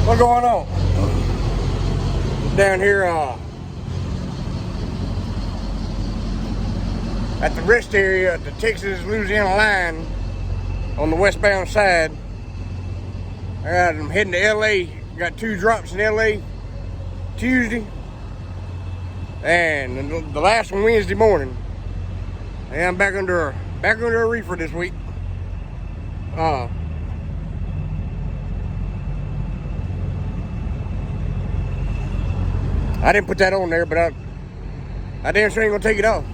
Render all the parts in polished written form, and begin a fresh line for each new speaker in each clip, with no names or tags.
What's going on? Down here at the rest area at the Texas-Louisiana line on the westbound side. I'm heading to LA. Got 2 drops in LA Tuesday and the last one Wednesday morning. And I'm back under a reefer this week. I didn't put that on there, but I damn sure ain't gonna take it off.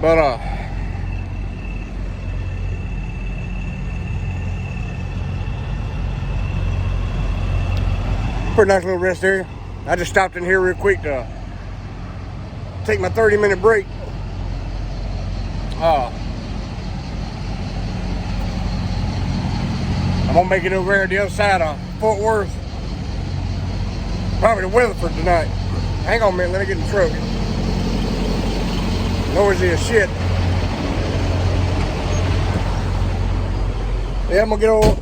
But pretty nice little rest area. I just stopped in here real quick to take my 30-minute break. I'm gonna make it over there the other side of Fort Worth. Probably to Weatherford tonight. Hang on a minute, let me get in the truck. Noisy as shit. Yeah, I'm gonna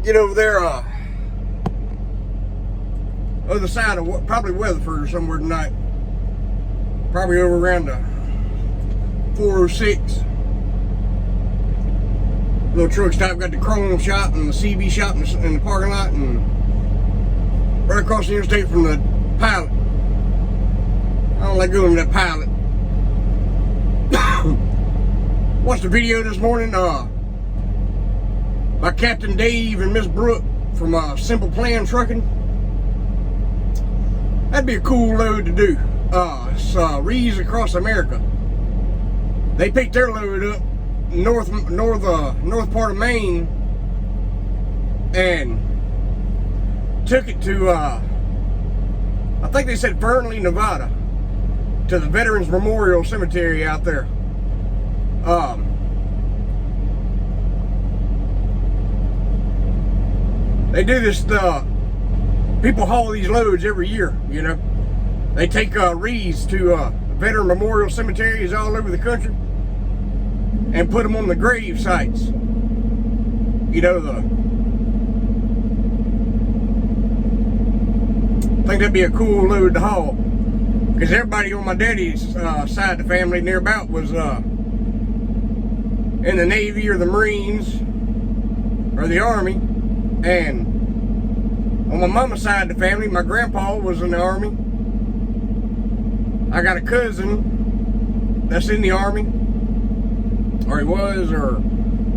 get over there, other side of probably Weatherford or somewhere tonight. Probably over around the 406. Little truck stop, got the Chrome shop and the CB shop in the parking lot, and right across the interstate from the Pilot. I don't like going to that Pilot. Watched the video this morning by Captain Dave and Miss Brooke from Simple Plan Trucking. That'd be a cool load to do. It's Wreaths across America. They picked their load up north part of Maine and took it to I think they said Fernley, Nevada, to the Veterans Memorial Cemetery out there. They do this, people haul these loads every year, you know. They take wreaths to veteran memorial cemeteries all over the country and put them on the grave sites. You know, I think that'd be a cool load to haul, because everybody on my daddy's side of the family near about was in the Navy or the Marines or the Army. And on my mama's side of the family, my grandpa was in the Army. I got a cousin that's in the Army, or he was, or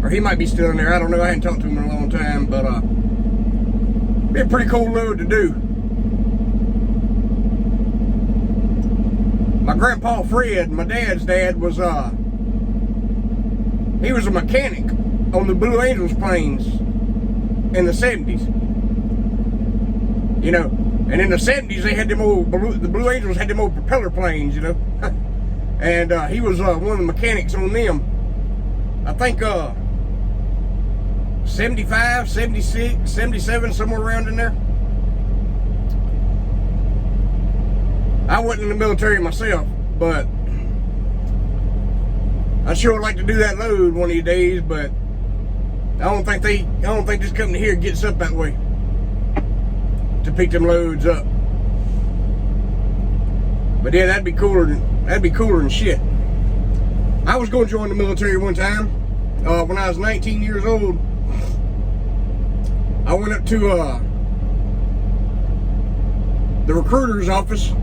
he might be still in there. I don't know. I hadn't talked to him in a long time, but be a pretty cool load to do. My grandpa Fred, my dad's dad, was he was a mechanic on the Blue Angels planes in the 70s. You know, and in the 70s they had them old, the Blue Angels had them old propeller planes, you know. And he was one of the mechanics on them. I think 75, 76, 77, somewhere around in there. I wasn't in the military myself, but I sure would like to do that load one of these days, but I don't think this company here gets up that way to pick them loads up. But yeah, that'd be cooler than shit. I was going to join the military one time when I was 19 years old. I went up to the recruiter's office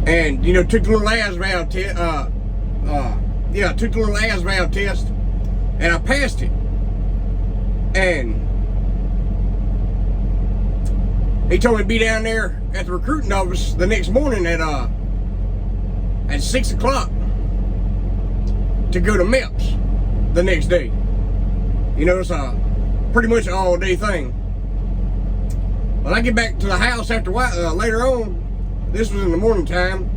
and, you know, took the little ASVAB test. Took the little ASVAB test, and I passed it. And he told me to be down there at the recruiting office the next morning at 6 o'clock to go to MEPS the next day. You know, it's pretty much an all-day thing. When I get back to the house after later on, this was in the morning time.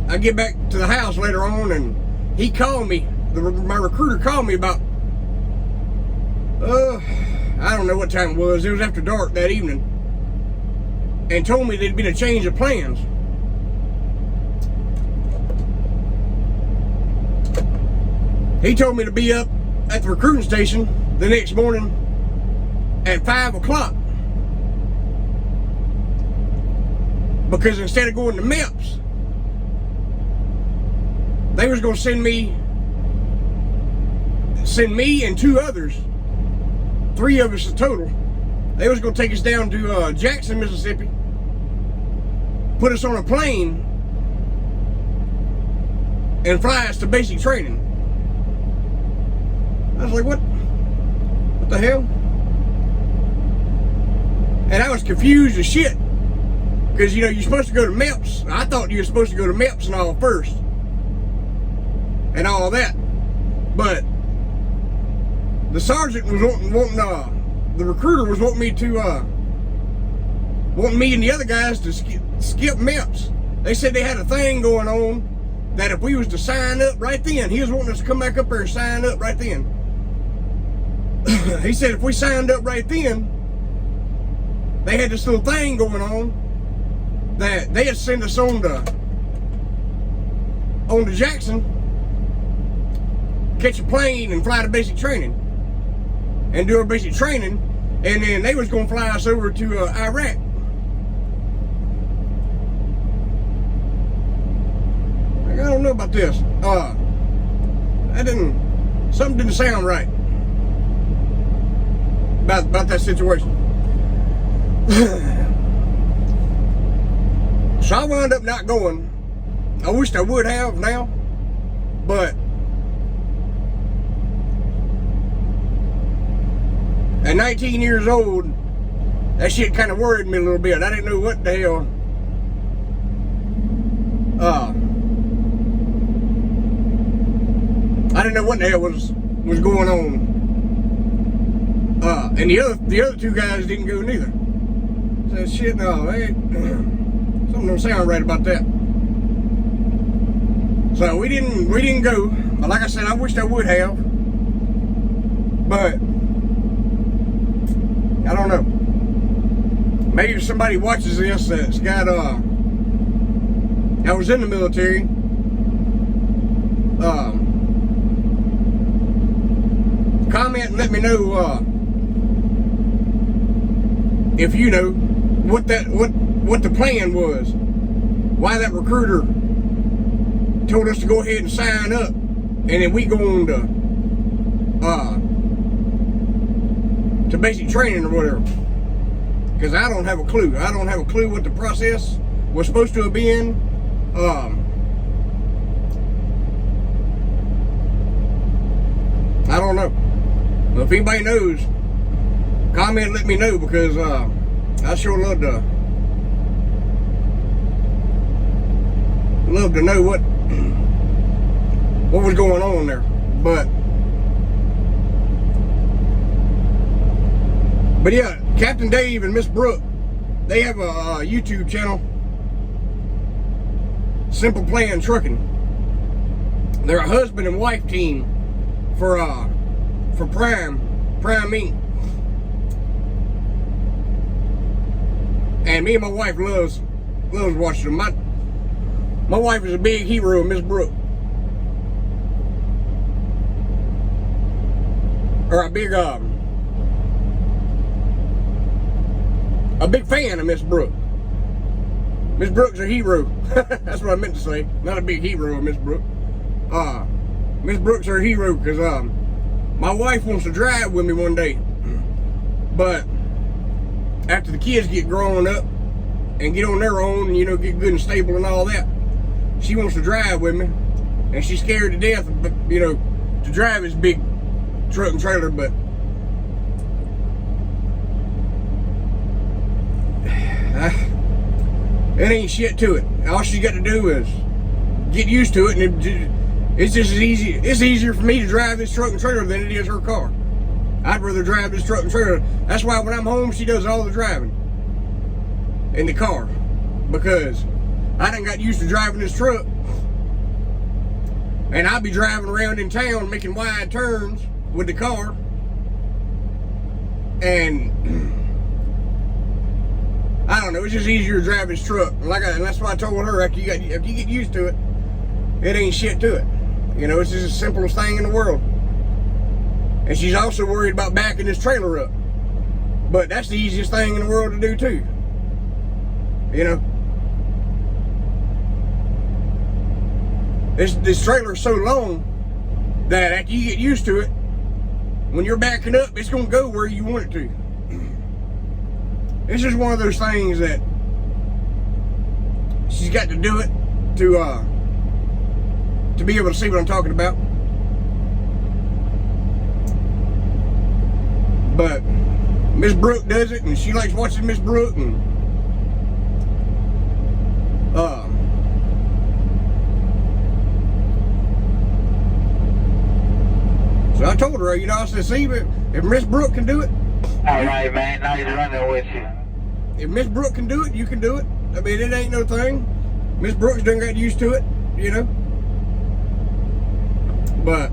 I get back to the house later on, and he called me. My recruiter called me about, I don't know what time it was. It was after dark that evening, and told me there'd been a change of plans. He told me to be up at the recruiting station the next morning at 5 o'clock. Because instead of going to MEPS, they was going to send me and 2 others, 3 of us in total. They was going to take us down to Jackson, Mississippi, put us on a plane, and fly us to basic training. I was like, what the hell? And I was confused as shit. Because, you know, you're supposed to go to MEPS. I thought you were supposed to go to MEPS and all first. And all that. But the sergeant was the recruiter was wanting me and the other guys to skip MEPS. They said they had a thing going on that if we was to sign up right then, he was wanting us to come back up there and sign up right then. He said if we signed up right then, they had this little thing going on that they had sent us on to Jackson, catch a plane and fly to basic training and do our basic training, and then they was going to fly us over to Iraq. I don't know about this. Something didn't sound right about that situation. So I wound up not going. I wished I would have now, but at 19 years old, that shit kind of worried me a little bit. I didn't know what the hell I didn't know what the hell was going on. And the other 2 guys didn't go neither. So shit, no, something don't sound right about that. So we didn't go. But like I said, I wished I would have. But I don't know. Maybe if somebody watches this that's got that was in the military, comment and let me know if you know what the plan was. Why that recruiter told us to go ahead and sign up, and then we go on to basic training or whatever. Because I don't have a clue. I don't have a clue what the process was supposed to have been. I don't know. Well, if anybody knows, comment and let me know, because I sure love to know what was going on there. But yeah, Captain Dave and Miss Brooke, they have a YouTube channel, Simple Plan Trucking. They're a husband and wife team for Prime Inc. And me and my wife loves watching them. My wife is a big hero of Miss Brooke. Or a big fan of Miss Brooke. Miss Brooke's a hero. That's what I meant to say. Not a big hero of Miss Brooke. Miss Brooke's her hero because my wife wants to drive with me one day. But after the kids get grown up and get on their own and, you know, get good and stable and all that, she wants to drive with me. And she's scared to death, you know, to drive this big truck and trailer, but it ain't shit to it. All she got to do is get used to it, and it's just as easy. It's easier for me to drive this truck and trailer than it is her car. I'd rather drive this truck and trailer. That's why when I'm home, she does all the driving in the car, because I done got used to driving this truck, and I'll be driving around in town making wide turns with the car, and I don't know, it's just easier to drive this truck. And that's why I told her, after you get used to it, it ain't shit to it. You know, it's just the simplest thing in the world. And she's also worried about backing this trailer up. But that's the easiest thing in the world to do too. You know. This trailer's so long that after you get used to it, when you're backing up, it's going to go where you want it to. It's just one of those things that she's got to do it to be able to see what I'm talking about. But Miss Brooke does it, and she likes watching Miss Brooke, and so I told her, you know, I said, see, if Miss Brooke can do it.
All right, man, now he's running with you.
If Miss Brooke can do it, you can do it. I mean, it ain't no thing. Miss Brooks done got used to it, you know. But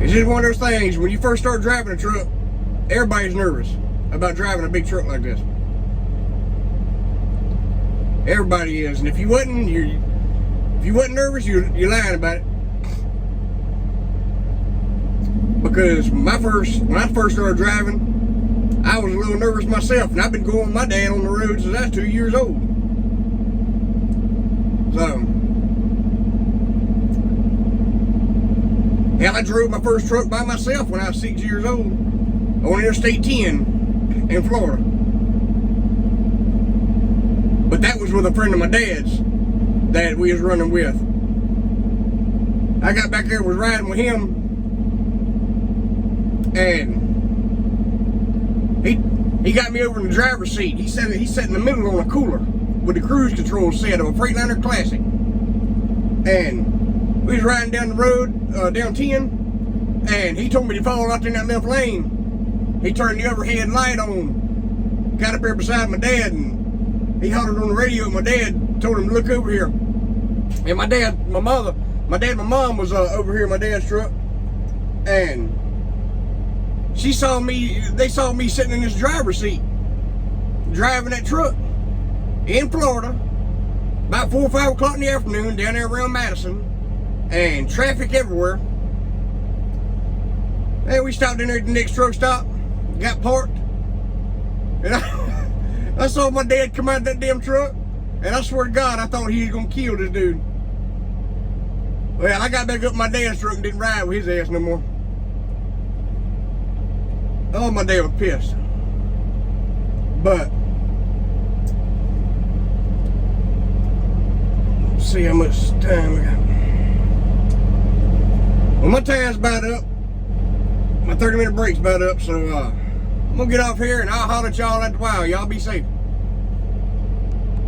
it's just one of those things, when you first start driving a truck, everybody's nervous about driving a big truck like this. Everybody is. And if you wasn't nervous, you're lying about it. Because when I first started driving, I was a little nervous myself, and I've been going with my dad on the road since I was 2 years old. So, hell, I drove my first truck by myself when I was 6 years old on Interstate 10 in Florida. But that was with a friend of my dad's that we was running with. I got back there, was riding with him, and he got me over in the driver's seat. He sat in the middle on a cooler with the cruise control set of a Freightliner Classic. And we was riding down the road, down 10, and he told me to follow out there in that left lane. He turned the overhead light on, got up there beside my dad, and he hollered on the radio at my dad, told him to look over here. And my dad and my mom was over here in my dad's truck, and they saw me sitting in this driver's seat, driving that truck in Florida, about 4 or 5 o'clock in the afternoon, down there around Madison, and traffic everywhere. And we stopped in there at the next truck stop, got parked, and I saw my dad come out of that damn truck, and I swear to God, I thought he was gonna kill this dude. Well, I got back up in my dad's truck and didn't ride with his ass no more. Oh, my dad was pissed. But let's see how much time we got. Well, my time's about up. My 30-minute break's about up, so I'm gonna get off here and I'll holler at y'all at the while. Y'all be safe.